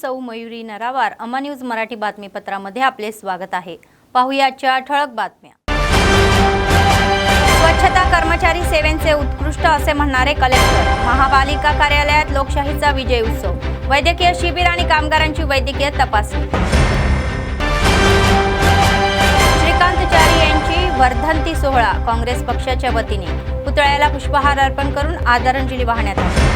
सौ मयुरी नरावार अमा न्यूज मराठी बातमीपत्रामध्ये आपले स्वागत आहे। पाहुयाच्या ठळक बातम्या। स्वच्छता कर्मचारी सेवेचे उत्कृष्ट असे म्हणणारे कलेक्टर। महापालिका कार्यालयात लोकशाहीचा विजय उत्सव। वैद्यकीय शिबिर आणि कामगारांची वैद्यकीय तपासणी। श्रीकांतचारी यांची वर्धंती सोहळा काँग्रेस पक्षाच्या वतीने। पुतळ्याला पुष्पहार अर्पण करून आदरांजली वाहण्यात आली।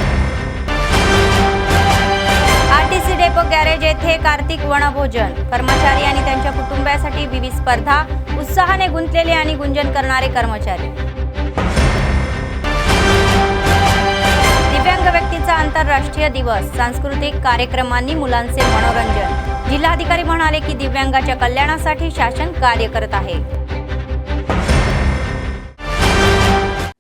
आरटीसी डेपो गॅरेज येथे कार्तिक वनभोजन। कर्मचारी आणि त्यांच्या कुटुंबासाठी विविध स्पर्धा। उत्साहाने गुंतलेले आणि गुंजन करणारे कर्मचारी। दिव्यांग व्यक्तीचा आंतरराष्ट्रीय दिवस। सांस्कृतिक कार्यक्रमांनी मुलांचे मनोरंजन। जिल्हाधिकारी म्हणाले की दिव्यांगाच्या कल्याणासाठी शासन कार्य करत आहे।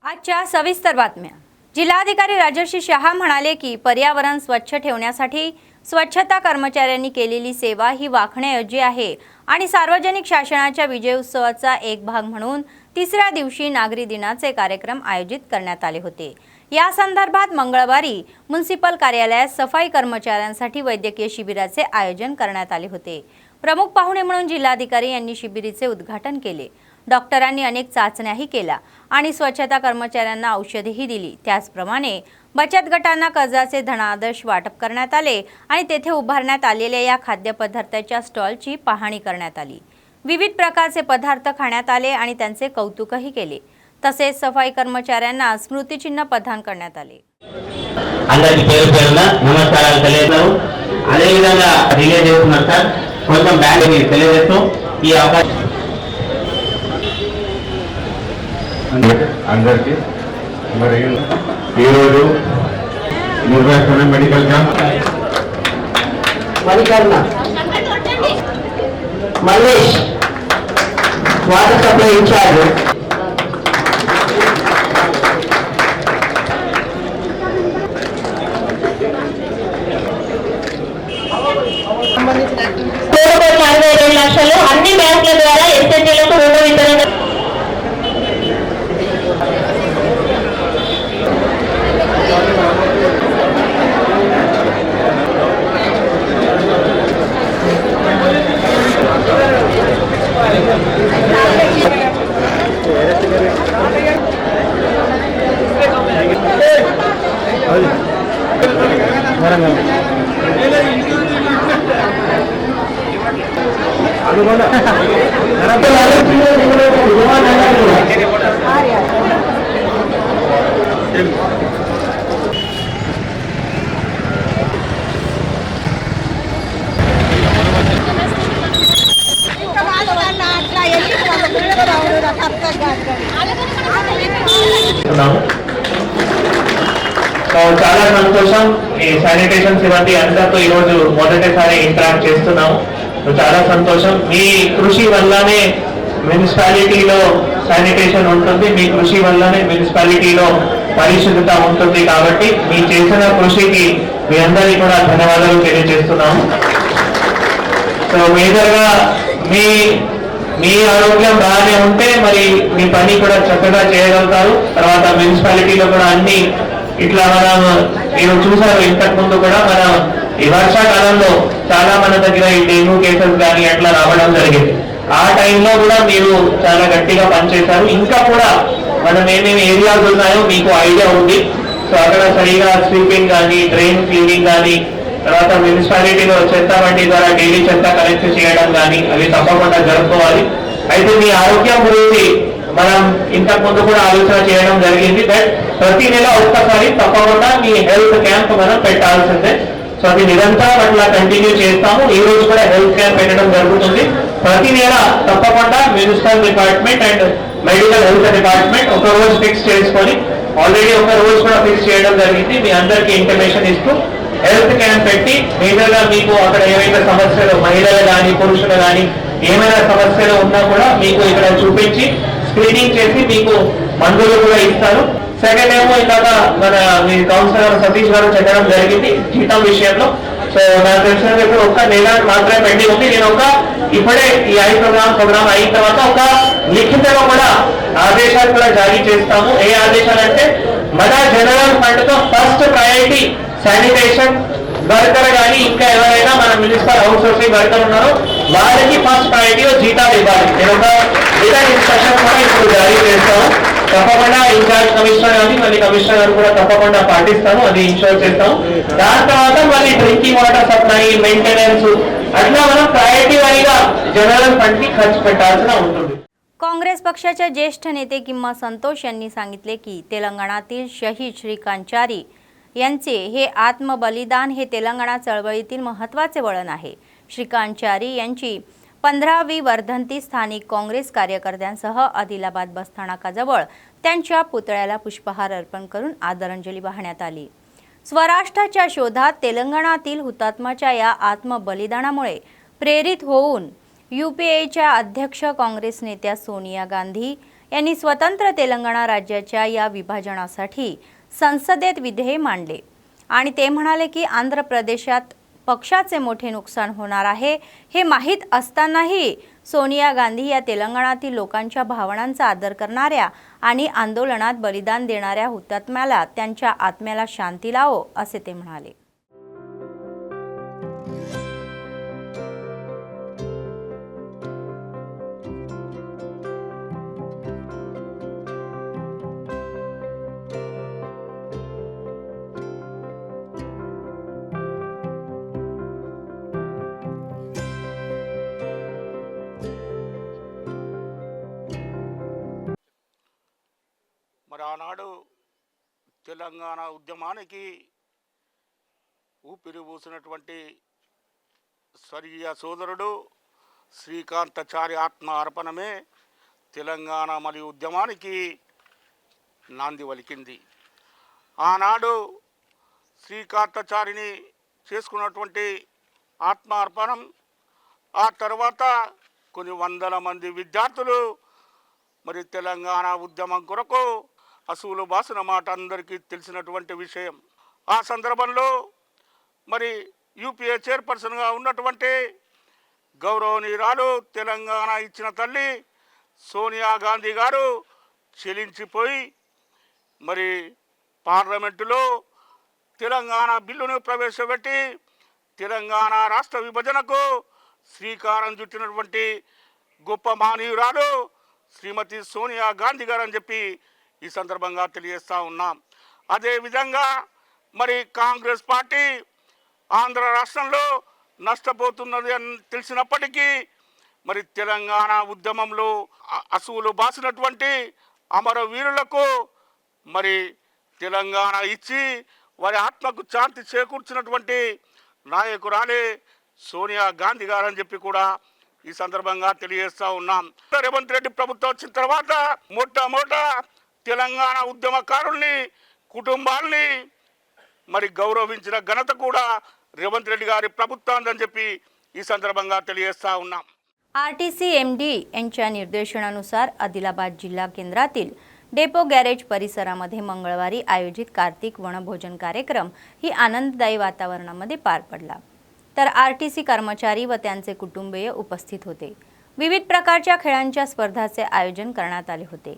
आजच्या सविस्तर बातम्या। जिल्हाधिकारी राजर्षी शहा म्हणाले की पर्यावरण स्वच्छ ठेवण्यासाठी स्वच्छता कर्मचाऱ्यांनी केलेली सेवा ही वाखण्यायोग्य आहे आणि सार्वजनिक शासनाच्या विजय उत्सवाचा एक भाग म्हणून तिसऱ्या दिवशी नागरी दिनाचे कार्यक्रम आयोजित करण्यात आले होते। या संदर्भात मंगळवारी म्युनिसिपल कार्यालयात सफाई कर्मचाऱ्यांसाठी वैद्यकीय शिबिराचे आयोजन करण्यात आले होते। प्रमुख पाहुणे म्हणून जिल्हाधिकारी यांनी शिबिराचे उद्घाटन केले। डॉक्टरांनी अनेक चाचण्याही केल्या आणि स्वच्छता कर्मचाऱ्यांना औषधेही दिली। त्याचप्रमाणे बचत गटांना कर्जाचे धनादेश वाटप करण्यात आले आणि तेथे उभारण्यात आलेल्या या खाद्यपदार्थाच्या स्टॉलची पाहणी करण्यात आली। विविध प्रकारचे पदार्थ खाण्यात आले आणि त्यांचे कौतुकही केले। तसेच सफाई कर्मचाऱ्यांना स्मृतिचिन्ह प्रदान करण्यात आले। అందరికీ పేరు పేరున నమస్కారాలు తెలియజేస్తాను। అదే విధంగా రిలే చేస్తున్నారు సార్, కొంచెం బ్యాక్ తెలియజేస్తూ ఈ అవకాశం అందరికీ మరి ఈరోజు నిర్వహిస్తున్న medical camp Manikarna Mallesh water supply incharge లక్షలు అన్ని బ్యాంకుల ద్వారా ఎస్ఎన్జీలకు రుణ వితరణ చాలా సంతోషం। ఈ శానిటేషన్ సిబ్బంది అందరితో ఈ రోజు మొదటిసారి ఇంటరాక్ట్ చేస్తున్నాము। చాలా సంతోషం। మీ కృషి వల్లనే మున్సిపాలిటీలో శానిటేషన్ ఉంటుంది, మీ కృషి వల్లనే మున్సిపాలిటీలో పరిశుభ్రత ఉంటుంది। కాబట్టి మీ చేసిన కృషికి మీ అందరికీ కూడా ధన్యవాదాలు తెలియజేస్తున్నాము। సో మేజర్గా మీ ఆరోగ్యం బాగానే ఉంటే మరి మీ పని కూడా చక్కగా చేయగలుగుతారు। తర్వాత మున్సిపాలిటీలో కూడా అన్ని ఇట్లా మనం మీరు చూసారు, ఇంతకు ముందు కూడా మనం ఈ వర్షాకాలంలో చాలా మన దగ్గర ఈ డెంగ్యూ కేసెస్ కానీ అట్లా రావడం జరిగింది। ఆ టైంలో కూడా మీరు చాలా గట్టిగా పనిచేశారు। ఇంకా కూడా మనం ఏమేమి ఏరియాస్ ఉన్నాయో మీకు ఐడియా ఉంది। సో అక్కడ సరిగా స్వీపింగ్ కానీ, డ్రైన్ క్లీనింగ్ కానీ, తర్వాత మున్సిపాలిటీలో చెత్త బండి ద్వారా డైలీ చెత్త కలెక్ట్ చేయడం కానీ అవి తప్పకుండా జరుపుకోవాలి। అయితే మీ ఆరోగ్యం గురించి మనం ఇంతకు ముందు కూడా ఆలోచన చేయడం జరిగింది। బట్ ప్రతి నెల ఒక్కసారి తప్పకుండా మీ హెల్త్ క్యాంప్ మనం పెట్టాల్సిందే। సో అది నిరంతరం అట్లా కంటిన్యూ చేస్తాము। ఈ రోజు కూడా హెల్త్ క్యాంప్ పెట్టడం జరుగుతుంది। ప్రతి నెల తప్పకుండా municipal department and medical health department ఒక రోజు ఫిక్స్ చేసుకొని ఆల్రెడీ ఒక రోజు కూడా ఫిక్స్ చేయడం జరిగింది। మీ అందరికీ ఇన్ఫర్మేషన్ ఇస్తూ హెల్త్ క్యాంప్ పెట్టి మేజర్గా మీకు అక్కడ ఏమైనా సమస్యలు, మహిళలు కానీ పురుషులు కానీ ఏమైనా సమస్యలు ఉన్నా కూడా మీకు ఇక్కడ చూపించి స్క్రీనింగ్ చేసి మీకు మందులు కూడా ఇస్తారు। సెకండ్ ఏమో ఇందాక మన మీ కౌన్సిలర్ సతీష్ గారు చెప్పడం జరిగింది జీతం విషయంలో। సో నాకు తెలిసిన ఇప్పుడు ఒక్క నెల మాత్రమే పెండింగ్ ఉంది। నేను ఇప్పుడే ఈ ప్రోగ్రామ్ అయిన తర్వాత ఒక లిఖితంలో కూడా ఆదేశాలు కూడా జారీ చేస్తాము। ఏ ఆదేశాలు అంటే మన జనరల్ ఫండ్ తో ఫస్ట్ ప్రయారిటీ శానిటేషన్, వర్కర్ కానీ ఇంకా ఎవరైనా మన మున్సిపల్ అవుట్ సోర్సింగ్ వర్కర్ ఉన్నారో వాళ్ళకి ఫస్ట్ ప్రయారిటీ జీతాలు ఇవ్వాలి. నేను ఒక రిటర్న్ ఇన్స్ట్రక్షన్ కూడా ఇప్పుడు జారీ చేస్తాము. తప్పకుండా ఇన్ఛార్జ్ కమిషనర్ కానీ మళ్ళీ కమిషనర్ గారు కూడా తప్పకుండా పాటిస్తాము, అది ఇన్షూర్ చేస్తాము. దాని తర్వాత మళ్ళీ డ్రింకింగ్ వాటర్ సప్లై, మెయింటెనెన్స్ अट्ला మనం प्रायोरिटी वारीగా जनरल फंड की खर्च పెట్టాల్సిన ఉంటుంది. काँग्रेस पक्षाचे ज्येष्ठ नेते किम्मा संतोष यांनी सांगितले की तेलंगणातील शहीद श्रीकांचारी यांचे हे आत्मबलिदान हे तेलंगणा चळवळीतील महत्त्वाचे वळण आहे. श्रीकांचारी यांची 15वी वर्धंती स्थानिक काँग्रेस कार्यकर्त्यांसह आदिलाबाद बसस्थानकाजवळ त्यांच्या पुतळ्याला पुष्पहार अर्पण करून आदरांजली वाहण्यात आली. स्वराष्ट्राच्या शोधात तेलंगणातील हुतात्म्याच्या या आत्मबलिदानामुळे प्रेरित होऊन यूपीएच्या अध्यक्ष काँग्रेस नेत्या सोनिया गांधी यांनी स्वतंत्र तेलंगणा राज्याच्या या विभाजनासाठी संसदेत विधेयक मांडले आणि ते म्हणाले की आंध्र प्रदेशात पक्षाचे मोठे नुकसान होणार आहे हे माहीत असतानाही सोनिया गांधी या तेलंगणातील लोकांच्या भावनांचा आदर करणाऱ्या आणि आंदोलनात बलिदान देणाऱ्या हुतात्म्याला त्यांच्या आत्म्याला शांती लावो असे ते म्हणाले. మరి ఆనాడు తెలంగాణ ఉద్యమానికి ఊపిరి ఊసినటువంటి స్వర్గీయ సోదరుడు శ్రీకాంతాచారి ఆత్మ అర్పణమే తెలంగాణ మరియు ఉద్యమానికి నాంది వలికింది. ఆనాడు శ్రీకాంతాచారిని చేసుకున్నటువంటి ఆత్మ అర్పణం ఆ తర్వాత కొన్ని వందల మంది విద్యార్థులు మరి తెలంగాణ ఉద్యమం కొరకు అసూలు బాసిన మాట అందరికీ తెలిసినటువంటి విషయం. ఆ సందర్భంలో మరి యూపీఏ చైర్పర్సన్గా ఉన్నటువంటి గౌరవనీయురాలు తెలంగాణ ఇచ్చిన తల్లి సోనియా గాంధీ గారు చెలించిపోయి మరి పార్లమెంటులో తెలంగాణ బిల్లును ప్రవేశపెట్టి తెలంగాణ రాష్ట్ర విభజనకు శ్రీకారం చుట్టినటువంటి గొప్ప మానవురాలు శ్రీమతి సోనియా గాంధీ గారు అని చెప్పి ఈ సందర్భంగా తెలియజేస్తూ ఉన్నాం. అదేవిధంగా మరి కాంగ్రెస్ పార్టీ ఆంధ్ర రాష్ట్రంలో నష్టపోతున్నది అని తెలిసినప్పటికీ మరి తెలంగాణ ఉద్యమంలో అసూలు బాసినటువంటి అమరవీరులకు మరి తెలంగాణ ఇచ్చి వారి ఆత్మకు శాంతి చేకూర్చినటువంటి నాయకురాలే సోనియా గాంధీ గారు అని చెప్పి కూడా ఈ సందర్భంగా తెలియజేస్తూ ఉన్నాం. రేవంత్ రెడ్డి ప్రభుత్వం వచ్చిన తర్వాత మొట్టమొదట తెలంగాణ ఉద్యమకారుల్ని కుటుంబాల్ని మరి గౌరవించిన ఘనత కూడా రేవంత్ రెడ్డి గారి ప్రభుత్వం అని చెప్పి ఈ సందర్భంగా తెలియజేస్తూ ఉన్నాం. आरटीसी एमडी यांच्या निर्देशनानुसार आदिलाबाद जिल्हा केंद्रातील डेपो गॅरेज परिसरामध्ये मंगळवारी आयोजित कार्तिक वनभोजन कार्यक्रम ही आनंददायी वातावरणामध्ये पार पडला. तर आरटीसी कर्मचारी व त्यांचे कुटुंबीय उपस्थित होते. विविध प्रकारच्या खेळांच्या स्पर्धांचे आयोजन करण्यात आले होते.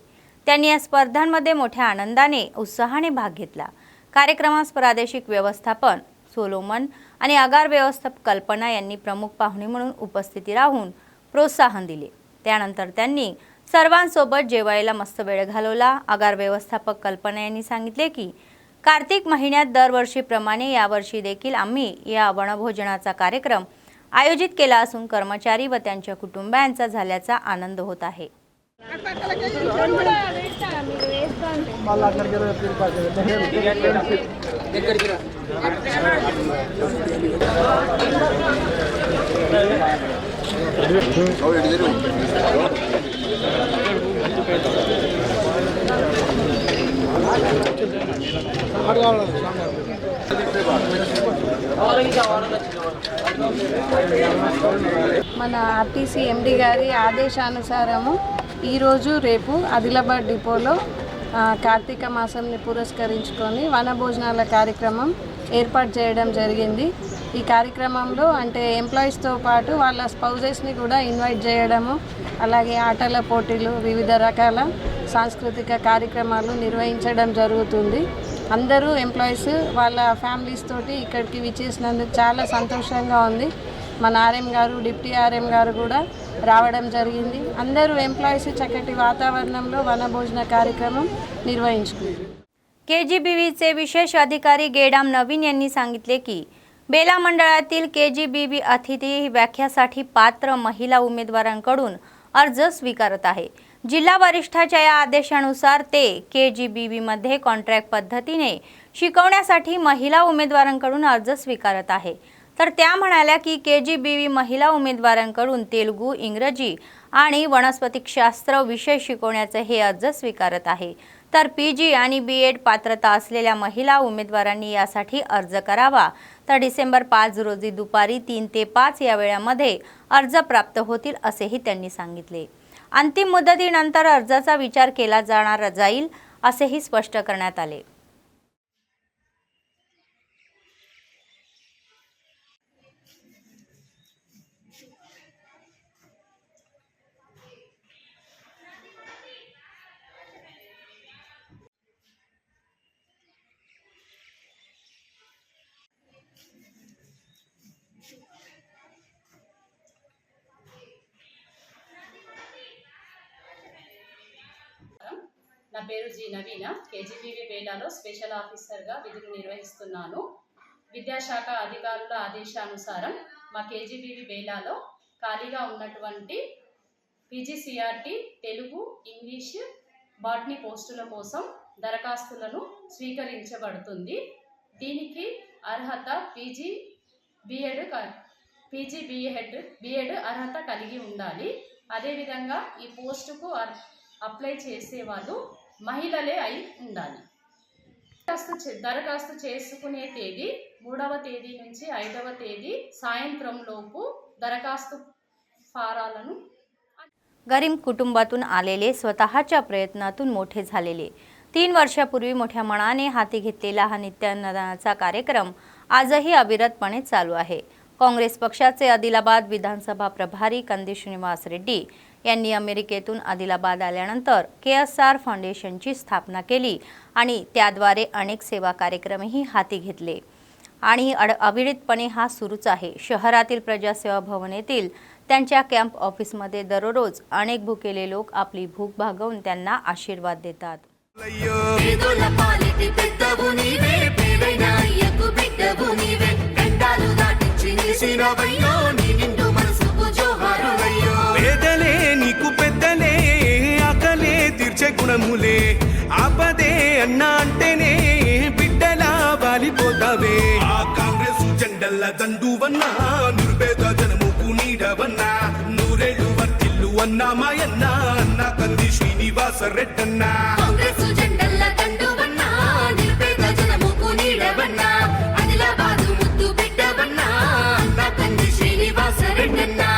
त्यांनी या स्पर्धांमध्ये मोठ्या आनंदाने उत्साहाने भाग घेतला. कार्यक्रमास प्रादेशिक व्यवस्थापन सोलोमन आणि आगार व्यवस्थापक कल्पना यांनी प्रमुख पाहुणे म्हणून उपस्थिती राहून प्रोत्साहन दिले. त्यानंतर त्यांनी सर्वांसोबत जेवायला मस्त वेळ घालवला. आगार व्यवस्थापक कल्पना यांनी सांगितले की कार्तिक महिन्यात दरवर्षीप्रमाणे यावर्षी देखील आम्ही या वनभोजनाचा कार्यक्रम आयोजित केला असून कर्मचारी व त्यांच्या कुटुंबांचा झाल्याचा आनंद होत आहे. మన ఆర్టీసీ ఎండి గారి ఆదేశానుసారము ఈరోజు రేపు ఆదిలాబాద్ డిపోలో కార్తీక మాసంని పురస్కరించుకొని వనభోజనాల కార్యక్రమం ఏర్పాటు చేయడం జరిగింది. ఈ కార్యక్రమంలో అంటే ఎంప్లాయీస్తో పాటు వాళ్ళ స్పౌజెస్ని కూడా ఇన్వైట్ చేయడము, అలాగే ఆటల పోటీలు, వివిధ రకాల సాంస్కృతిక కార్యక్రమాలు నిర్వహించడం జరుగుతుంది. అందరూ ఎంప్లాయీస్ వాళ్ళ ఫ్యామిలీస్ తోటి ఇక్కడికి విచ్చేసినందుకు చాలా సంతోషంగా ఉంది. మన ఆర్ఎం గారు, డిప్టీ ఆర్ఎం గారు కూడా రావడం జరిగింది. అందరూ ఎంప్లాయీస్ చక్కటి वातावरणामध्ये वनभोजन कार्यक्रम निर्वहिंచుకున్నారు. केजीबीवीचे विशेष अधिकारी गेडाम नवीन यांनी सांगितले की बेला मंडळातील केजीबीवी अतिथी व्याख्यासाठी पात्र महिला उमेदवारांकडून अर्ज स्वीकारत आहे. जिल्हा वरिष्ठाच्या या आदेशानुसार ते केजीबीवीमध्ये कॉन्ट्रॅक्ट पद्धतीने शिकवण्यासाठी महिला उमेदवारांकडून अर्ज स्वीकारत आहे. तर त्या म्हणाल्या की केजीबीवी महिला उमेदवारांकडून तेलुगू, इंग्रजी आणि वनस्पतिशास्त्र विषय शिकवण्याचे हे अर्ज स्वीकारत आहे. तर पीजी आणि बीएड पात्रता असलेल्या महिला उमेदवारांनी यासाठी अर्ज करावा. तर डिसेंबर 5 रोजी दुपारी 3 ते 5 या वेळामध्ये अर्ज प्राप्त होतील असेही त्यांनी सांगितले. अंतिम मुदतीनंतर अर्जाचा विचार केला जाईल असेही स्पष्ट करण्यात आले. నా పేరు జి నవీన. కేజీబీవీ బేలాలో స్పెషల్ ఆఫీసర్గా విధులు నిర్వహిస్తున్నాను. విద్యాశాఖ అధికారుల ఆదేశానుసారం మా కేజీబీవీ బేలాలో ఖాళీగా ఉన్నటువంటి పీజీసీఆర్టీ తెలుగు, ఇంగ్లీష్, బాటనీ పోస్టుల కోసం దరఖాస్తులను స్వీకరించబడుతుంది. దీనికి అర్హత పీజీ బిఎడ్ అర్హత కలిగి ఉండాలి. అదేవిధంగా ఈ పోస్టుకు అప్లై చేసేవాళ్ళు మహిళలే అయి ఉండాలి. దరఖాస్తు చేసుకునే తేదీ 3వ తేదీ నుంచి 5వ తేదీ సాయంత్రం లోపు दरखास्त फाराలను गरीब कुटुंबातून आलेले स्वतःच्या प्रयत्नातून मोठे झालेले 3 वर्षापूर्वी मोठ्या मनाने हाती घेतलेला हा नित्यानंदाचा कार्यक्रम आजही अविरतपणे चालू आहे. काँग्रेस पक्षाचे आदिलाबाद विधानसभा प्रभारी कंदी श्रीनिवास रेड्डी यांनी अमेरिकेतून आदिलाबाद आल्यानंतर KSR फाउंडेशनची स्थापना केली आणि त्याद्वारे अनेक सेवा कार्यक्रमही हाती घेतले आणि अविरतपणे हा सुरूच आहे. शहरातील प्रजासेवा भवन येथील त्यांच्या कॅम्प ऑफिसमध्ये दररोज अनेक भुकेले लोक आपली भूक भागवून त्यांना आशीर्वाद देतात. గుణములే ఆపదే అన్నా అంటేనే బిడ్డలా వాలిపోతావే. ఆ కాంగ్రెస్ జెండల్ల దండువన్నా నిర్భేద జనముకు నీడవన్నా నూరేళ్ళు వర్తిల్లు అన్నా మాయన్న అన్న కంది శ్రీనివాస రెడ్డన్నా. కాంగ్రెస్ జెండల్ల దండువన్నా నిర్భేద జనముకు నీడవన్నా ఆదిలాబాదు ముద్దు బిడ్డవన్నా అన్న కంది శ్రీనివాస రెడ్డన్నా.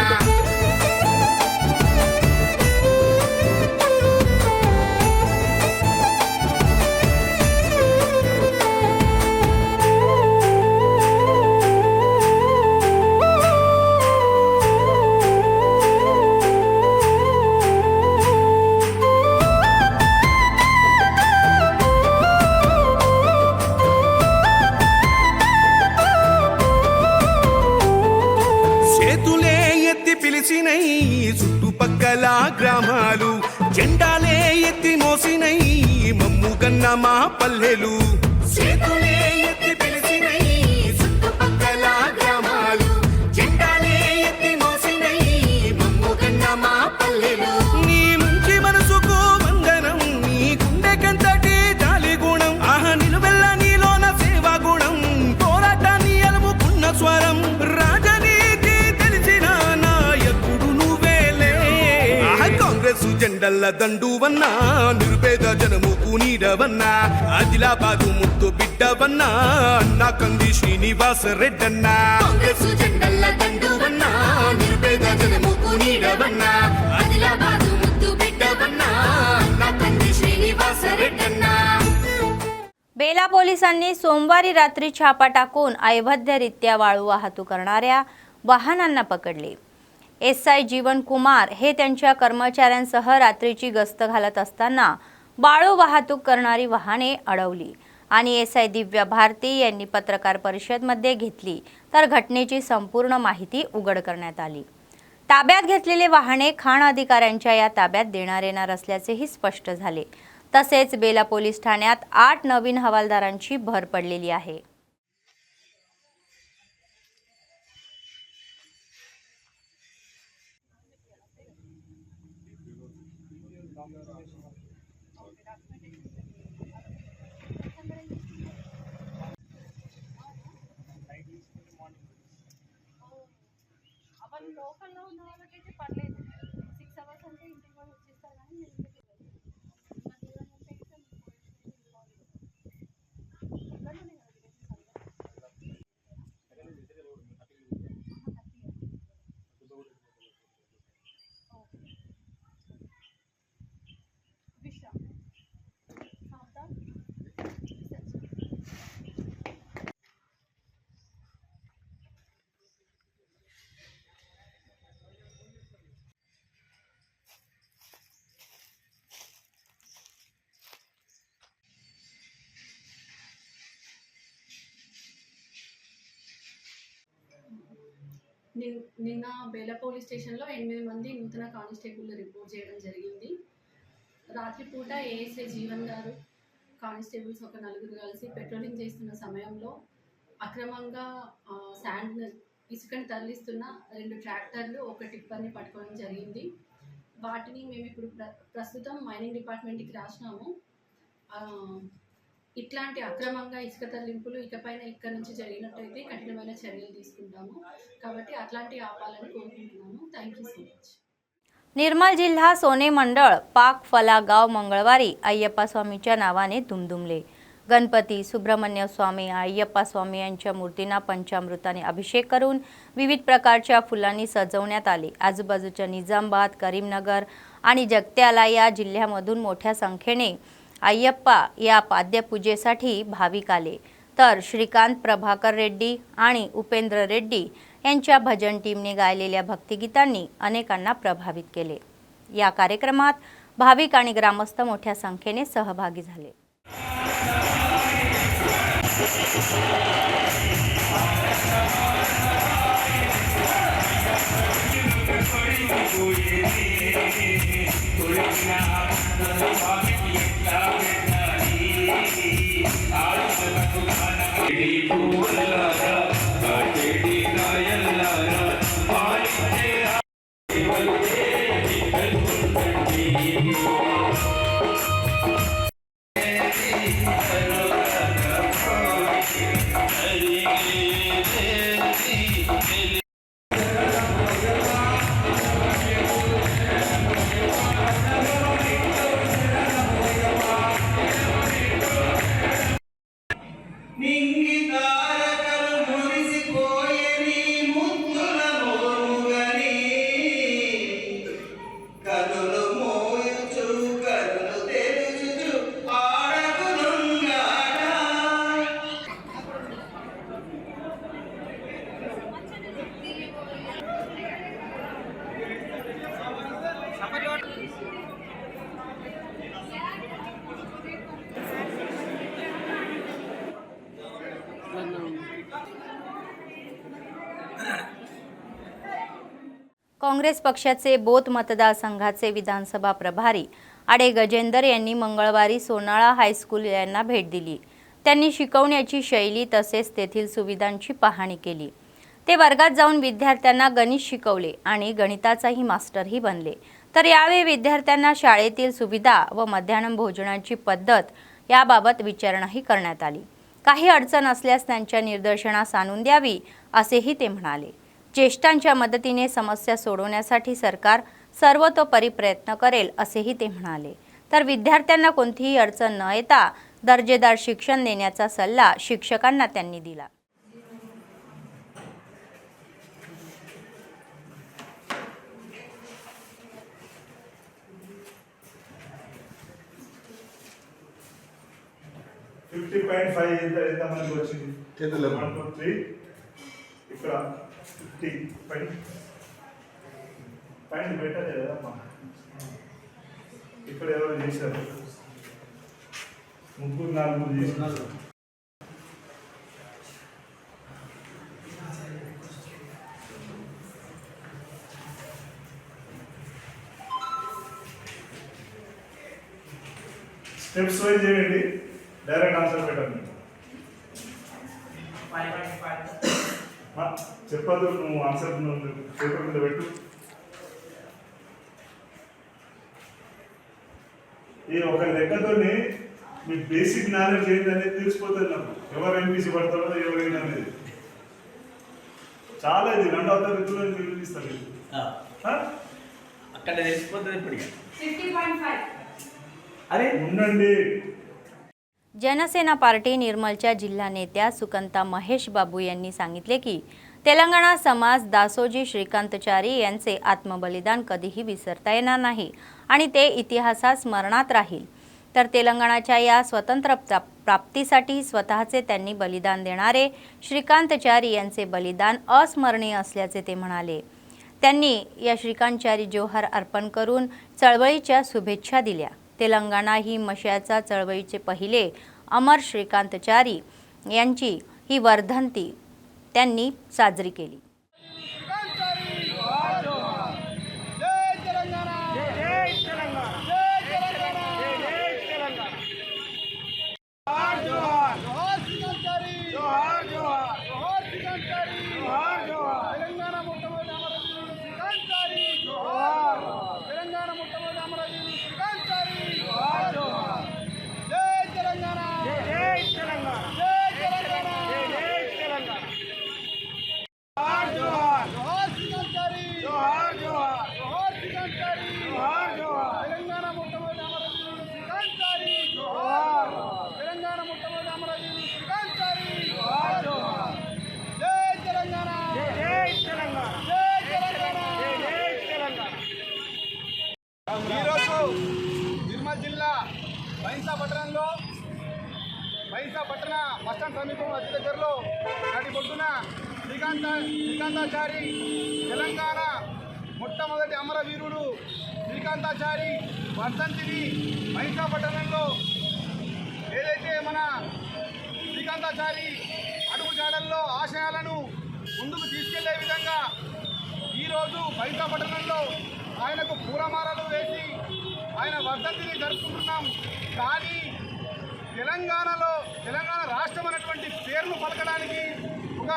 చుట్టుపక్కల గ్రామాలు జెండాలే ఎత్తి మోసినై మమ్ముగన్న మా పల్లెలు. చేతులే ఎత్తి పిలిచినై చుట్టుపక్కల గ్రామాలు జెండాలే ఎత్తి మోసినై మమ్ముగన్న మా పల్లెలు. నీ మంచి మనసుకు వందనం, నీ గుండెకంతటి జాలి గుణం, ఆహా నిలువెల్ల నీలోన సేవా గుణం, పోరాటాన్ని అలుముకున్న స్వరం, రాజనీతి తెలిసిన నాయకుడు నువ్వేలే. కాంగ్రెస్ జెండల్ల దండువన్నా నిర్భేద జనముకు నీడవన్నా ఆదిలాబాదు ముద్దు బిడ్డవన్నా అన్న కంది శ్రీనివాస రెడ్డన్నా. కాంగ్రెస్ జెండల్ల దండువన్నా నిర్భేద జనముకు నీడవన్నా ఆదిలాబాదు ముద్దు బిడ్డవన్నా అన్న కంది శ్రీనివాస రెడ్డన్నా. बेला पोलिसांनी सोमवारी रात्री छापा टाकून अवैधरित्या वाळू वाहतूक करणाऱ्या वाहनांना पकडले. SI जीवन कुमार हे त्यांच्या कर्मचाऱ्यांसह रात्रीची गस्त घालत असताना वाळू वाहतूक करणारी वाहने अडवली. आणि एसआय दिव्या भारती यांनी पत्रकार परिषदेमध्ये घेतली, तर घटनेची संपूर्ण माहिती उघड करण्यात आली। ताब्यात घेतलेले वाहने खाण अधिकाऱ्यांच्या या ताब्यात देण्यात येणार असल्याचेही स्पष्ट झाले। तसेच बेला पोलीस ठाण्यात 8 नवीन हवालदारांची भर पडलेली आहे। నిన్న బేల పోలీస్ స్టేషన్లో 8 మంది నూతన కానిస్టేబుల్ రిపోర్ట్ చేయడం జరిగింది। రాత్రిపూట ఏఎస్ఐ జీవన్ గారు కానిస్టేబుల్స్ ఒక నలుగురు కలిసి పెట్రోలింగ్ చేస్తున్న సమయంలో అక్రమంగా శాండ్ ఇసుకని తరలిస్తున్న 2 ట్రాక్టర్లు ఒక టిప్పర్ని పట్టుకోవడం జరిగింది। వాటిని మేము ఇప్పుడు ప్రస్తుతం మైనింగ్ డిపార్ట్మెంట్కి రాసినాము। ఇట్లాంటి అక్రమంగా ఇసుక తరలింపులు ఇకపైన ఇక్కడ నుంచి జరిగినట్టయితే కఠినమైన చర్యలు తీసుకుంటాము కాబట్టి అట్లాంటి ఆపాలని కోరుకుంటున్నాను। Thank you so much. Nirmal जिल्हा सोने मंडळ पाक फला गाव मंगळवारी अय्यप्पा स्वामीच्या नावाने दुमदुमले। गणपती, सुब्रह्मण्य स्वामी, अय्यप्पा स्वामी यांच्या मूर्तींना पंचामृताने अभिषेक करून विविध प्रकारच्या फुलांनी सजवण्यात आले। आजूबाजूच्या निजामाबाद, करीमनगर आणि जगत्याला या जिल्ह्यामधून मोठ्या संख्येने अय्यप्पा या पाद्यपूजेसाठी भाविक आले। तर श्रीकांत प्रभाकर रेड्डी आणि उपेंद्र रेड्डी यांच्या भजन टीमने गायलेल्या भक्तिगीतांनी अनेकांना प्रभावित केले। या कार्यक्रमात भाविक आणि ग्रामस्थ मोठ्या संख्येने सहभागी झाले। काँग्रेस पक्षाचे बोथ मतदारसंघाचे विधानसभा प्रभारी आडे गजेंदर यांनी मंगळवारी सोनाळा हायस्कूल यांना भेट दिली। त्यांनी शिकवण्याची शैली तसेच तेथील सुविधांची पाहणी केली। ते वर्गात जाऊन विद्यार्थ्यांना गणित शिकवले आणि गणिताचाही मास्टरही बनले। तर यावेळी विद्यार्थ्यांना शाळेतील सुविधा व मध्याह्न भोजनाची पद्धत याबाबत विचारणाही करण्यात आली। काही अडचण असल्यास त्यांच्या निदर्शनास आणून द्यावी असेही ते म्हणाले। ज्येष्ठांच्या मदतीने समस्या सोडवण्यासाठी सरकार सर्वतोपरी प्रयत्न करेल असेही ते म्हणाले। तर विद्यार्थ्यांना कोणतीही अडचण न येता दर्जेदार शिक्षण देण्याचा सल्ला शिक्षकांना त्यांनी दिला। ఇక్కడ 50 పైన బెటర్ కదమ్మా ఇక్కడ ఎవరు చేశారు 3-4 చేసినారు స్టెప్స్ వైజ్ చేయండి, డైరెక్ట్ ఆన్సర్ పెట్టండి. చెప్పదు, నువ్వు ఆన్సర్ పేపర్ మీద పెట్టు. ఈ ఒక లెక్కతోని మీ బేసిక్ నాలెడ్జ్ ఏంటనేది తెలిసిపోతుంది నాకు, ఎవరు ఎంపీసీ పడతారో ఎవరైనా అనేది. చాలా ఇది 2వ తరగతిలో తెలిపిస్తారు అక్కడ తెలిసిపోతుంది. ఇప్పుడు 50.5 అరే ఉండండి. जनसेना पार्टी निर्मलच्या जिल्हा नेत्या सुकंता महेश बाबू यांनी सांगितले की तेलंगणा समाज दासोजी श्रीकांतचारी यांचे आत्मबलिदान कधीही विसरता येणार नाही आणि ते इतिहासात स्मरणात राहील. तर तेलंगणाच्या या स्वतंत्र प्राप्तीसाठी स्वतःचे त्यांनी बलिदान देणारे श्रीकांतचारी यांचे बलिदान अस्मरणीय असल्याचे ते म्हणाले. त्यांनी या श्रीकांतचारी जोहार अर्पण करून चळवळीच्या शुभेच्छा दिल्या. तेलंगणा ही मशाचा चळवळीचे पहिले अमर श्रीकांतचारी यांची ही वर्धंती त्यांनी साजरी केली. నిర్మల్ జిల్లా బైంసా పట్టణ బస్టాండ్ సమీపం అతి దగ్గరలో నాటి పొద్దున శ్రీకాంతాచారి తెలంగాణ మొట్టమొదటి అమరవీరుడు శ్రీకాంతాచారి వర్ధంతిని బైంసా పట్టణంలో ఏదైతే మన శ్రీకాంతాచారి అడుగుజాడల్లో ఆశయాలను ముందుకు తీసుకెళ్లే విధంగా ఈరోజు బైంసా పట్టణంలో ఆయనకు పూలమాలలు వేసి ఆయన వర్ధంతిని జరుపుకుంటున్నాం. కానీ తెలంగాణ రాష్ట్రం అనేటువంటి పేరును పలకడానికి ఒక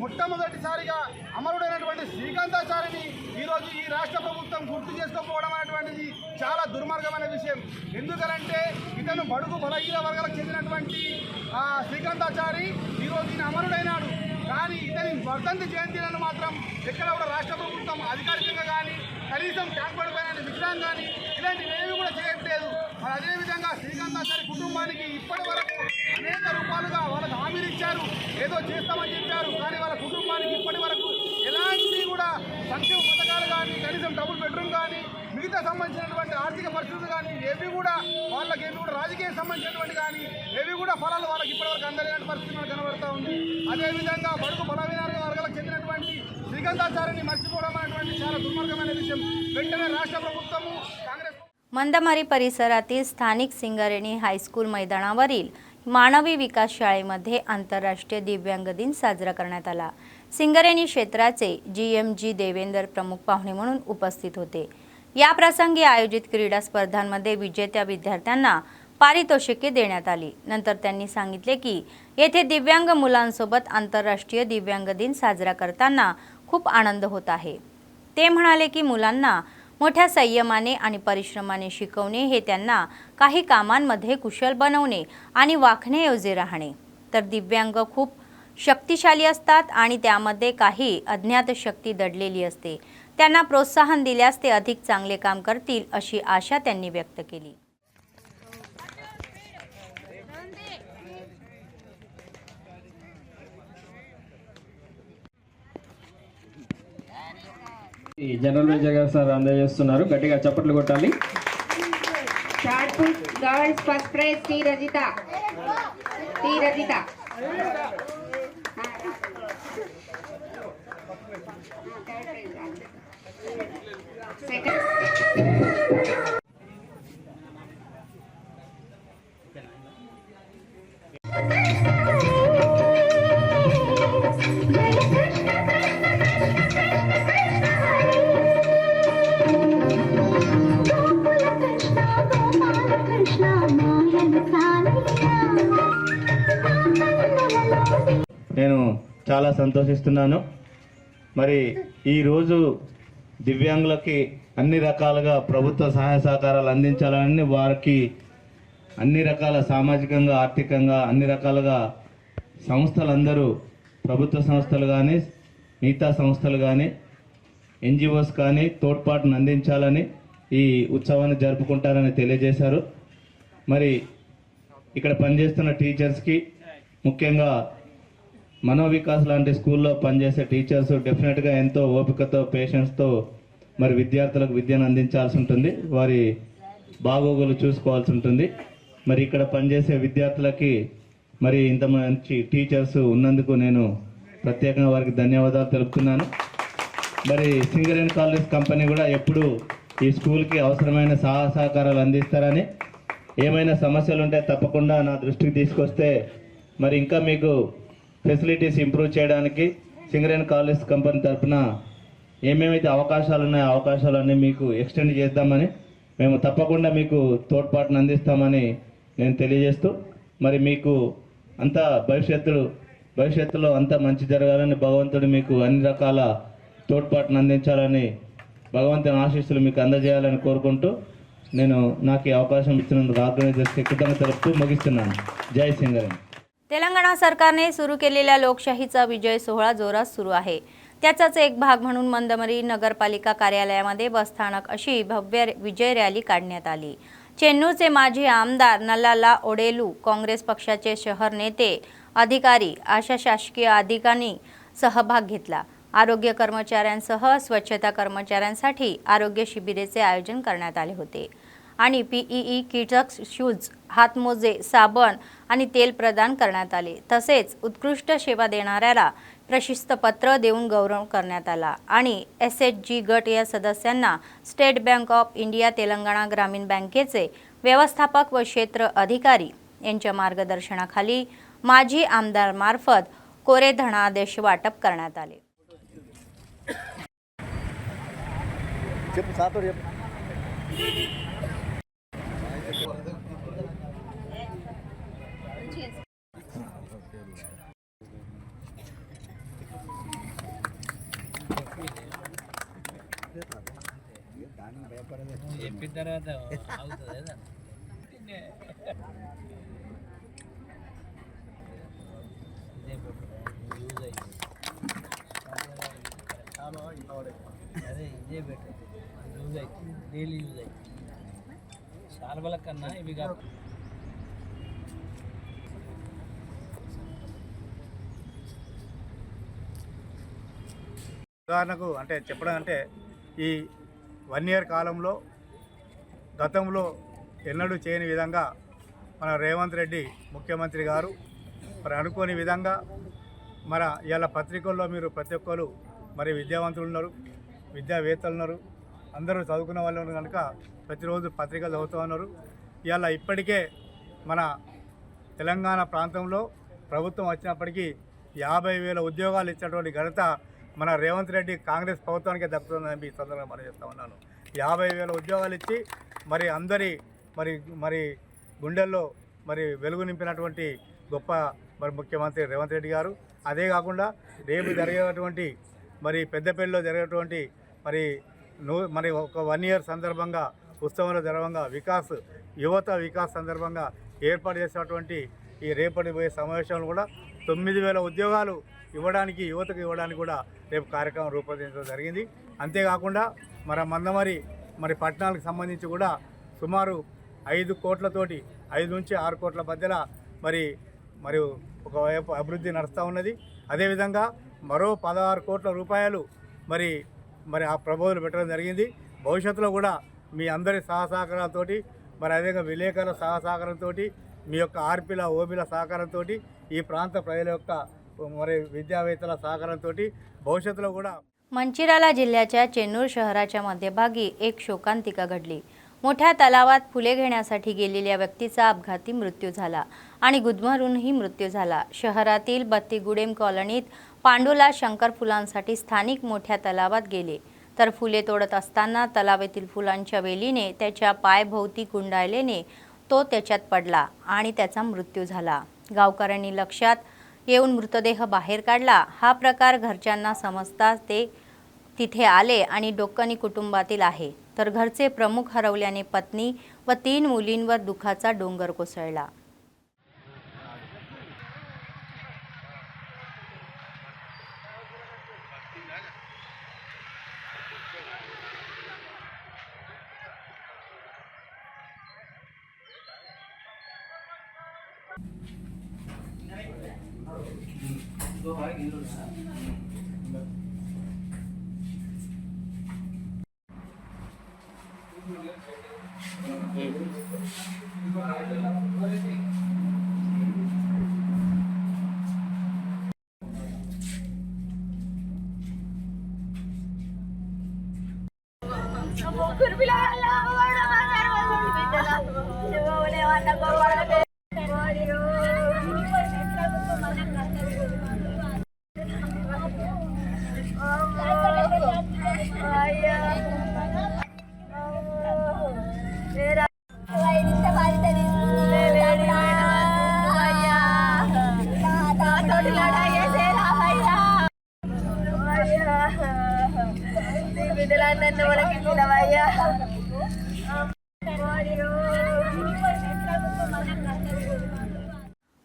మొట్టమొదటిసారిగా అమరుడైనటువంటి శ్రీకాంతాచారిని ఈరోజు ఈ రాష్ట్ర ప్రభుత్వం గుర్తు చేసుకోకపోవడం అనేటువంటిది చాలా దుర్మార్గమైన విషయం. ఎందుకంటే ఇతను బడుగు బలహీన వర్గాలకు చెందినటువంటి శ్రీకాంతాచారి ఈరోజు ఈయన అమరుడైనాడు. కానీ ఇతని వర్ధంతి జయంతిలను మాత్రం ఎక్కడ కూడా రాష్ట్ర ప్రభుత్వం అధికారికంగా కానీ కనీసం ట్యాంక్ బండ్ పైన విగ్రహం కానీ ఇలాంటివి ఏవి కూడా చేయట్లేదు. మరి అదేవిధంగా శ్రీకాంతాచారి కుటుంబానికి ఇప్పటి వరకు అనేక రూపాలుగా వాళ్ళకి హామీలు ఇచ్చారు, ఏదో చేస్తామని చెప్పారు. కానీ వాళ్ళ కుటుంబానికి ఇప్పటి వరకు ఎలాంటి కూడా సంక్షేమ పథకాలు కానీ కనీసం డబుల్ బెడ్రూమ్ కానీ మిగతా సంబంధించినటువంటి ఆర్థిక పరిస్థితులు కానీ ఏవి కూడా వాళ్ళకి ఏవి కూడా రాజకీయ సంబంధించినటువంటి కానీ ఏవి కూడా ఫలాలు వాళ్ళకి ఇప్పటివరకు అందలేని పరిస్థితి మనకు కనబడుతూ ఉంది. అదేవిధంగా బడుగు బలహీన వర్గాలకు చెందినటువంటి శ్రీకాంతాచారిని మర్చిపోవడం అనేటువంటి చాలా దుర్మార్గమైన విషయం. వెంటనే రాష్ట్ర ప్రభుత్వము కాంగ్రెస్ मंदमारी परिसरातील स्थानिक सिंगरेणी हायस्कूल मैदानावरील मानवी विकास शाळेमध्ये आंतरराष्ट्रीय दिव्यांग दिन साजरा करण्यात आला. सिंगरेणी क्षेत्राचे GMG देवेंद्र प्रमुख पाहुणे म्हणून उपस्थित होते. या प्रसंगी आयोजित क्रीडा स्पर्धांमध्ये विजेत्या विद्यार्थ्यांना पारितोषिके देण्यात आली. नंतर त्यांनी सांगितले की येथे दिव्यांग मुलांसोबत आंतरराष्ट्रीय दिव्यांग दिन साजरा करताना खूप आनंद होत आहे. ते म्हणाले की मुलांना मोठ्या संयमाने आणि परिश्रमाने शिकवणे हे त्यांना काही कामांमध्ये कुशल बनवणे आणि वाखण्यायोग्य राहणे. तर दिव्यांग खूप शक्तिशाली असतात आणि त्यामध्ये काही अज्ञात शक्ती दडलेली असते. त्यांना प्रोत्साहन दिल्यास ते अधिक चांगले काम करतील अशी आशा त्यांनी व्यक्त केली. జనరల్ మేనేజర్ గారు సార్ అందజేస్తున్నారు. గట్టిగా చప్పట్లు కొట్టాలి. Short put girls first prize T Rajitha. Second Krishna, Maya చాలా సంతోషిస్తున్నాను. మరి ఈరోజు దివ్యాంగులకి అన్ని రకాలుగా ప్రభుత్వ సహాయ సహకారాలు అందించాలని, వారికి అన్ని రకాల సామాజికంగా ఆర్థికంగా అన్ని రకాలుగా సంస్థలందరూ ప్రభుత్వ సంస్థలు కానీ మిగతా సంస్థలు కానీ ఎన్జిఓస్ కానీ తోడ్పాటును అందించాలని ఈ ఉత్సవాన్ని జరుపుకుంటారని తెలియజేశారు. మరి ఇక్కడ పనిచేస్తున్న టీచర్స్కి, ముఖ్యంగా మనోవికాస్ లాంటి స్కూల్లో పనిచేసే టీచర్స్ డెఫినెట్గా ఎంతో ఓపికతో పేషెన్స్తో మరి విద్యార్థులకు విద్యను అందించాల్సి ఉంటుంది, వారి బాగోగులు చూసుకోవాల్సి ఉంటుంది. మరి ఇక్కడ పనిచేసే విద్యార్థులకి మరి ఇంత మంచి టీచర్స్ ఉన్నందుకు నేను ప్రత్యేకంగా వారికి ధన్యవాదాలు తెలుపుతున్నాను. మరి సింగరేణి కాలేజ్ కంపెనీ కూడా ఎప్పుడు ఈ స్కూల్కి అవసరమైన సహకారాలు అందిస్తారని, ఏమైనా సమస్యలు ఉంటే తప్పకుండా నా దృష్టికి తీసుకొస్తే మరి ఇంకా మీకు ఫెసిలిటీస్ ఇంప్రూవ్ చేయడానికి సింగరేణి కాలేజ్ కంపెనీ తరఫున ఏమేమైతే అవకాశాలు ఉన్నాయో అవకాశాలన్నీ మీకు ఎక్స్టెండ్ చేద్దామని, మేము తప్పకుండా మీకు తోడ్పాటును అందిస్తామని నేను తెలియజేస్తూ, మరి మీకు అంతా భవిష్యత్తులో అంతా మంచి జరగాలని, భగవంతుడు మీకు అన్ని రకాల తోడ్పాటును అందించాలని, భగవంతుని ఆశీస్సులు మీకు అందజేయాలని కోరుకుంటూ నేను నాకు ఈ అవకాశం इచ్చినందుకు ऑर्गनायझर्सचे कृतज्ञता తెలుపుతూ मुगिస్తున్నాను. जय सिंगरेन. तेलंगणा सरकारने सुरू केलेल्या लोकशाहीचा विजय सोहळा जोरात सुरू आहे. त्याचाच एक भाग म्हणून मंदमरी नगरपालिका कार्यालयामध्ये बसस्थानक अशी भव्य विजय रॅली काढण्यात आली. चेन्नूरचे माजी आमदार नल्लाला ओडेलू, काँग्रेस पक्षाचे शहर नेते, अधिकारी, आशा शासकीय अधिकाऱ्यांनी सहभाग घेतला. आरोग्य कर्मचाऱ्यांसह स्वच्छता कर्मचाऱ्यांसाठी आरोग्य शिबिराचे आयोजन करण्यात आले होते आणि पीईई किट्स, शूज, हातमोजे, साबण आणि तेल प्रदान करण्यात आले. तसेच उत्कृष्ट सेवा देणाऱ्याला प्रशस्तीपत्र देऊन गौरव करण्यात आला आणि एसएचजी गट या सदस्यांना state bank of India Telangana ग्रामीण बँकेचे व्यवस्थापक व क्षेत्र अधिकारी यांच्या मार्गदर्शनाखाली माजी आमदार मार्फत कोरे धनादेश वाटप करण्यात आले. అదే ఇదే బెటర్, యూజ్ అవుతుంది, డైలీ యూజ్ అవుతుంది. శాల్వల కన్నా ఇవి కాదు. ఉదాహరణకు అంటే చెప్పడం అంటే ఈ 1 ఇయర్ కాలంలో గతంలో ఎన్నడూ చేయని విధంగా మన రేవంత్ రెడ్డి ముఖ్యమంత్రి గారు మరి అనుకోని విధంగా మన ఇవాళ పత్రికల్లో మీరు ప్రతి ఒక్కరు మరి విద్యావంతులు ఉన్నారు, విద్యావేత్తలు ఉన్నారు, అందరూ చదువుకున్న వాళ్ళు ఉన్నారు కనుక ప్రతిరోజు పత్రికలు చదువుతూ ఉన్నారు. ఇవాళ ఇప్పటికే మన తెలంగాణ ప్రాంతంలో ప్రభుత్వం వచ్చినప్పటికీ 50,000 ఉద్యోగాలు ఇచ్చినటువంటి ఘనత మన రేవంత్ రెడ్డి కాంగ్రెస్ ప్రభుత్వానికే దక్కుతుందని ఈ సందర్భంగా మనం చేస్తూ ఉన్నాను. 50,000 ఉద్యోగాలు ఇచ్చి మరి అందరి మరి గుండెల్లో మరి వెలుగు నింపినటువంటి గొప్ప మరి ముఖ్యమంత్రి రేవంత్ రెడ్డి గారు. అదే కాకుండా రేపు జరిగేటువంటి మరి పెద్దపల్లిలో జరిగేటువంటి మరి ఒక 1 ఇయర్ సందర్భంగా ఉత్సవంలో జరగంగా యువత వికాస్ సందర్భంగా ఏర్పాటు చేసినటువంటి ఈ రేపటి పోయే సమావేశంలో కూడా 9,000 ఉద్యోగాలు ఇవ్వడానికి, యువతకు ఇవ్వడానికి కూడా రేపు కార్యక్రమం రూపొందించడం జరిగింది. అంతేకాకుండా మన మందమరి పట్టణాలకు సంబంధించి కూడా సుమారు 5 కోట్లతోటి 5 నుంచి 6 కోట్ల మధ్యలో మరి ఒకవైపు అభివృద్ధి నడుస్తూ ఉన్నది. అదేవిధంగా మరో 16 కోట్ల రూపాయలు మరి ఆ ప్రబోధనలు పెట్టడం జరిగింది. భవిష్యత్తులో కూడా మీ అందరి సహసహకారాలతోటి మరి అదేవిధంగా విలేకరుల సహసహకారంతో మీ యొక్క ఆర్పీల ఓబీల సహకారంతో ఈ ప్రాంత ప్రజల యొక్క మరి विद्यावेत्तला सहकारांతో भविष्यातला కూడా मंचिराला जिल्ह्याच्या चेन्नूर शहराच्या मध्यभागी एक शोकांतिका घडली. मोठ्या तलावात फुले घेण्यासाठी गेलेल्या व्यक्तीचा अपघाती मृत्यू झाला आणि गुदमरूनही मृत्यू झाला. शहरातील बत्तीगुडेम कॉलनीत पांडुला शंकर फुलांसाठी स्थानिक मोठ्या तलावात गेले तर फुले तोडत असताना तलावातील फुलांच्या वेलीने त्याच्या पायभोवती गुंडाळल्याने तो त्याच्यात पडला आणि त्याचा मृत्यू झाला. गावकऱ्यांनी लक्षात येऊन मृतदेह बाहेर काढला। हा प्रकार घरच्यांना समजता ते तिथे आले आणि डोकनी कुटुंबातील आहे, तर घरचे प्रमुख हरवल्याने पत्नी व 3 मुलींवर दुःखाचा डोंगर कोसळला।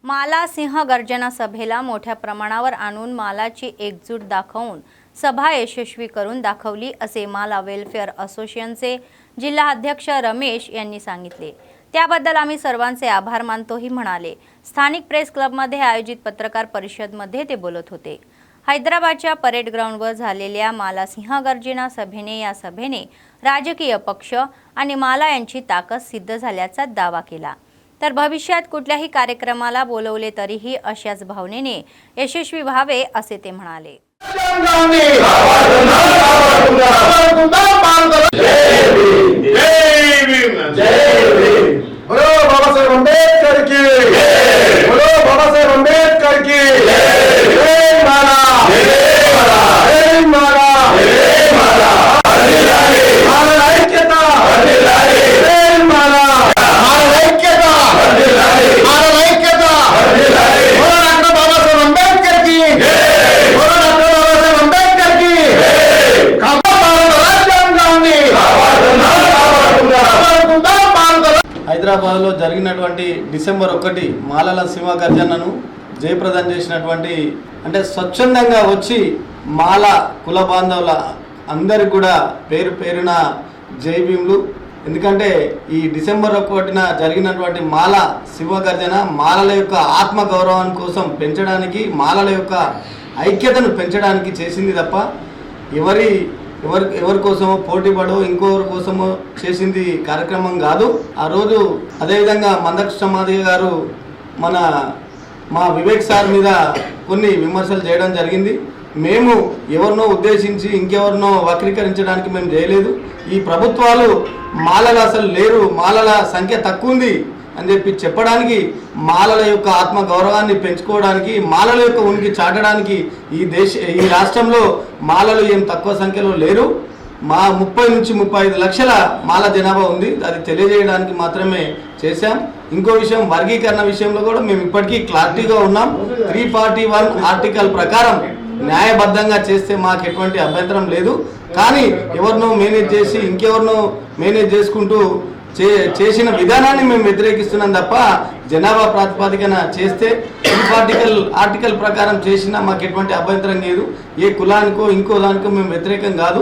माला सिंह गर्जना सभेला मोठ्या प्रमाणावर आणून मालाची एकजूट दाखवून सभा यशस्वी करून दाखवली असे माला वेलफेअर असोसिएशनचे जिल्हा अध्यक्ष रमेश यांनी सांगितले। त्याबद्दल आम्ही सर्वांचे आभार मानतोही म्हणाले। स्थानिक प्रेस क्लबमध्ये आयोजित पत्रकार परिषदमध्ये ते बोलत होते। हैदराबादच्या परेड ग्राउंडवर झालेल्या माला सिंह गर्जना सभेने या सभेने राजकीय पक्ष आणि माला यांची ताकद सिद्ध झाल्याचा दावा केला। तर भविष्यात कुठल्याही कार्यक्रमाला बोलवले तरीही अशाच भावनेने यशस्वी व्हावे असे ते म्हणाले। హైదరాబాద్లో జరిగినటువంటి డిసెంబర్ 1 మాలల సింహ గర్జనను జయప్రదం చేసినటువంటి అంటే స్వచ్ఛందంగా వచ్చి మాల కుల బాంధవుల అందరికి కూడా పేరు పేరున జై భీములు। ఎందుకంటే ఈ డిసెంబర్ 1న జరిగినటువంటి మాల సింహ గర్జన మాలల యొక్క ఆత్మ గౌరవం కోసం పెంచడానికి, మాలల యొక్క ఐక్యతను పెంచడానికి చేసింది తప్ప ఎవరి కోసమో పోటీపడో ఇంకొకరి కోసమో చేసింది కార్యక్రమం కాదు। ఆ రోజు అదేవిధంగా మందకృష్ణ మాదిగ గారు మా వివేక్ సార్ మీద కొన్ని విమర్శలు చేయడం జరిగింది। మేము ఎవరినో ఉద్దేశించి ఇంకెవరినో వక్రీకరించడానికి మేము చేయలేదు। ఈ ప్రభుత్వాలు మాలలు అసలు లేరు, మాలల సంఖ్య తక్కువ ఉంది అని చెప్పడానికి, మాలల యొక్క ఆత్మ గౌరవాన్ని పెంచుకోవడానికి, మాలల యొక్క ఉనికి చాటడానికి ఈ రాష్ట్రంలో మాలలు ఏం తక్కువ సంఖ్యలో లేరు। మా 30 నుంచి 35 లక్షల మాల జనాభా ఉంది, అది తెలియజేయడానికి మాత్రమే చేశాం। ఇంకో విషయం, వర్గీకరణ విషయంలో కూడా మేము ఇప్పటికీ క్లారిటీగా ఉన్నాం। 341 ఆర్టికల్ ప్రకారం న్యాయబద్ధంగా చేస్తే మాకు ఎటువంటి అభ్యంతరం లేదు। కానీ ఎవరినో మేనేజ్ చేసి ఇంకెవరినో మేనేజ్ చేసుకుంటూ చేసిన విధానాన్ని మేము వ్యతిరేకిస్తున్నాం తప్ప జనాభా ప్రాతిపదికన చేస్తే ఆర్టికల్ ప్రకారం చేసినా మాకు ఎటువంటి అభ్యంతరం లేదు। ఏ కులానికో ఇంకో దానికో మేము వ్యతిరేకం కాదు,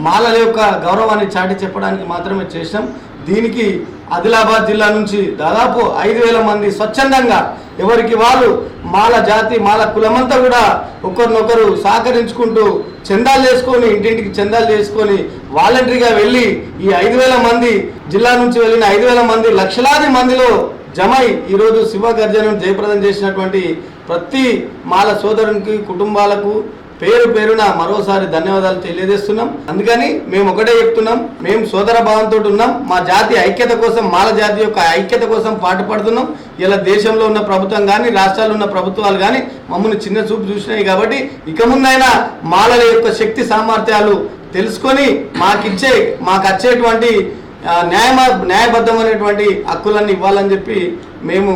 మాలల యొక్క గౌరవాన్ని చాటి చెప్పడానికి మాత్రమే చేసినాం। దీనికి ఆదిలాబాద్ జిల్లా నుంచి దాదాపు 5,000 మంది స్వచ్ఛందంగా ఎవరికి వాళ్ళు మాల జాతి మాల కులమంతా కూడా ఒకరినొకరు సహకరించుకుంటూ చందాలు చేసుకొని ఇంటింటికి చందాలు చేసుకొని వాలంటరీగా వెళ్ళి ఈ 5,000 మంది జిల్లా నుంచి వెళ్ళిన 5,000 మంది లక్షలాది మందిలో జమై ఈరోజు శివ గర్జనను జయప్రదం చేసినటువంటి ప్రతి మాల సోదరునికి కుటుంబాలకు పేరు పేరున మరోసారి ధన్యవాదాలు తెలియజేస్తున్నాం। అందుకని మేము ఒకటే చెప్తున్నాం, మేము సోదర భావంతో ఉన్నాం। మా జాతి ఐక్యత కోసం, మాల జాతి యొక్క ఐక్యత కోసం పాటుపడుతున్నాం। ఇలా దేశంలో ఉన్న ప్రభుత్వం కానీ రాష్ట్రాల్లో ఉన్న ప్రభుత్వాలు కానీ మమ్మల్ని చిన్న చూపు చూసినాయి కాబట్టి ఇక ముందైనా మాలల యొక్క శక్తి సామర్థ్యాలు తెలుసుకొని మాకు వచ్చేటువంటి న్యాయబద్ధమైనటువంటి హక్కులన్నీ ఇవ్వాలని చెప్పి మేము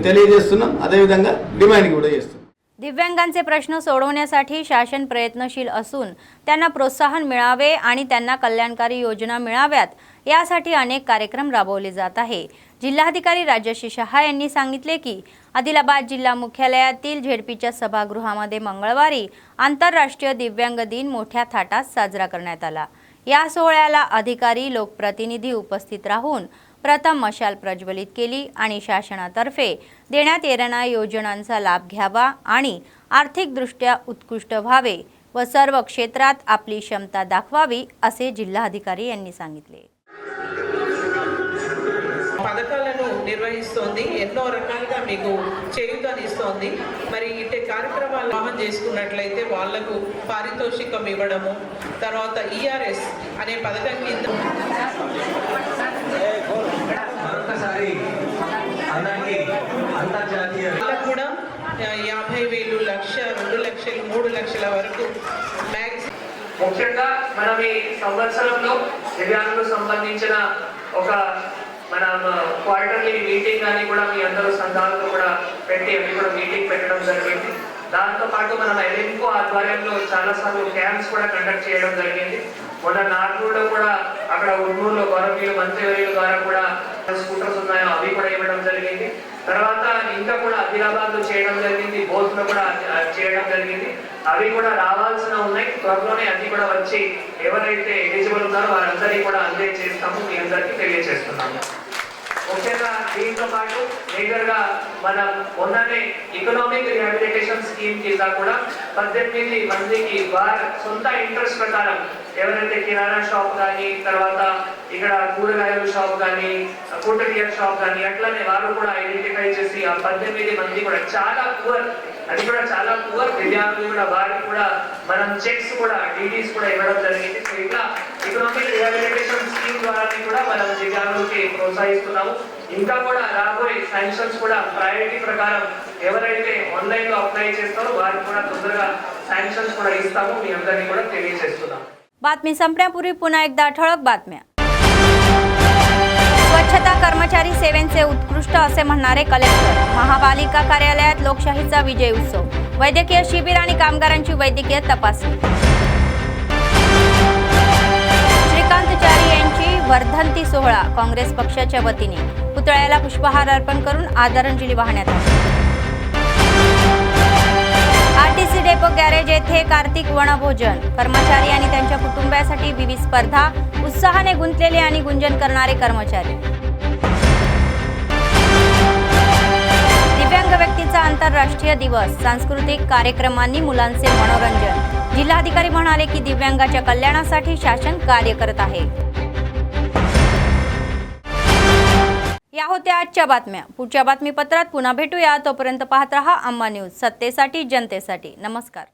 తెలియజేస్తున్నాం। అదేవిధంగా డిమాండ్ కూడా చేస్తున్నాం। दिव्यांगांचे प्रश्न सोडवण्यासाठी शासन प्रयत्नशील असून त्यांना प्रोत्साहन मिळावे आणि त्यांना कल्याणकारी योजना मिळाव्यात यासाठी अनेक कार्यक्रम राबवले जात आहे। जिल्हाधिकारी राजश्री शहा यांनी सांगितले की आदिलाबाद जिल्हा मुख्यालयातील झेडपीच्या सभागृहामध्ये मंगळवारी आंतरराष्ट्रीय दिव्यांग दिन मोठ्या थाटात साजरा करण्यात आला। या सोहळ्याला अधिकारी, लोकप्रतिनिधी उपस्थित राहून प्रथम मशाल प्रज्वलित केली आणि शासनातर्फे देण्यात येणाऱ्या योजनांचा लाभ घ्यावा आणि आर्थिकदृष्ट्या उत्कृष्ट व्हावे व सर्व क्षेत्रात आपली क्षमता दाखवावी असे जिल्हाधिकारी यांनी सांगितले। పథకాలను నిర్వహిస్తోంది, ఎన్నో రకాలుగా మీకు చేయూతనిస్తోంది। మరి ఇట్టే కార్యక్రమాలు ఆహ్వానం చేసుకున్నట్లయితే వాళ్లకు పారితోషికం ఇవ్వడము, తర్వాత ఈఆర్ఎస్ అనే పథకం కింద కూడా 50,000, లక్ష, 2 లక్షలు, 3 లక్షల వరకు ముఖ్యంగా మనం ఈ సంవత్సరంలో దివ్యాంగులకు సంబంధించిన ఒక మనం క్వార్టర్లీ మీటింగ్ అని కూడా మీ అందరూ సంఘాలతో కూడా పెట్టి అవి కూడా మీటింగ్ పెట్టడం జరిగింది। దాంతో పాటు మనం ఎలింకో ఆధ్వర్యంలో చాలాసార్లు క్యాంప్స్ కూడా కండక్ట్ చేయడం జరిగింది। మొన్న నార్నూరులో కూడా అక్కడ ఉర్నూరులో గౌరవనీయులు మంత్రివర్యుల ద్వారా కూడా స్కూటర్స్ ఉన్నాయో అవి కూడా ఇవ్వడం జరిగింది। తర్వాత ఇంకా కూడా ఆదిలాబాద్లో చేయడం జరిగింది, బోత్లో కూడా చేయడం జరిగింది। అవి కూడా రావాల్సిన ఉన్నాయి, త్వరలోనే అవి కూడా వచ్చి ఎవరైతే ఎలిజిబుల్ ఉన్నారో వారందరికీ కూడా అందజేస్తాము, మీ అందరికీ తెలియజేస్తున్నాము। ముఖ్యంగా దీంతో పాటు మేజర్గా మనం మొన్ననే ఎకనామిక్ రిహాబిలిటేషన్ స్కీమ్ కింద కూడా 18 మందికి వారి సొంత ఇంట్రెస్ట్ ప్రకారం ఎవరైతే కిరాణా షాప్ కానీ, తర్వాత ఇక్కడ కూరగాయల షాప్ కానీ, కూటరియర్ షాప్ కానీ అట్లనే వారు కూడా ఐడెంటిఫై చేసి ఆ 18 మంది కూడా చాలా పువర్, అది కూడా చాలా పువర్ దివ్యాంగులు కూడా వారికి కూడా మనం చెక్స్ కూడా డీడీస్ కూడా ఇవ్వడం జరిగింది। సో ఇట్లా ఎకనామిక్ రిహాబిలిటేషన్ స్కీమ్ ద్వారా కూడా మనం దివ్యాంగులకి ప్రోత్సహిస్తున్నాము। ఇంకా కూడా రాబోయే శాంక్షన్స్ కూడా ప్రయారిటీ ప్రకారం ఎవరైతే ఆన్లైన్ లో అప్లై చేస్తారో వారికి కూడా తొందరగా శాంక్షన్స్ కూడా ఇస్తాము, మీ అందరినీ కూడా తెలియజేస్తున్నాము। बातमी संपण्यापूर्वी पुन्हा एकदा ठळक बातम्या। स्वच्छता कर्मचारी सेवेचे उत्कृष्ट असे म्हणणारे कलेक्टर। महापालिका कार्यालयात लोकशाहीचा विजय उत्सव, वैद्यकीय शिबिर आणि कामगारांची वैद्यकीय तपासणी। श्रीकांतचारी यांची वर्धंती सोहळा काँग्रेस पक्षाच्या वतीने, पुतळ्याला पुष्पहार अर्पण करून आदरांजली वाहण्यात आली। आरटीसी डेपो गॅरेज येथे कार्तिक वनभोजन, कर्मचारी आणि त्यांच्या कुटुंबासाठी विविध स्पर्धा, उत्साहाने गुंतलेले आणि गुंजन करणारे कर्मचारी। दिव्यांग व्यक्तीचा आंतरराष्ट्रीय दिवस, सांस्कृतिक कार्यक्रमांनी मुलांचे मनोरंजन। जिल्हाधिकारी म्हणाले की दिव्यांगाच्या कल्याणासाठी शासन कार्य करत आहे। या होत्या आजच्या बातम्या। पुढच्या बातमीपत्रात पुन्हा भेटूया, तोपर्यंत पाहत रहा अम्मा न्यूज, सत्तेसाठी जनतेसाठी। नमस्कार।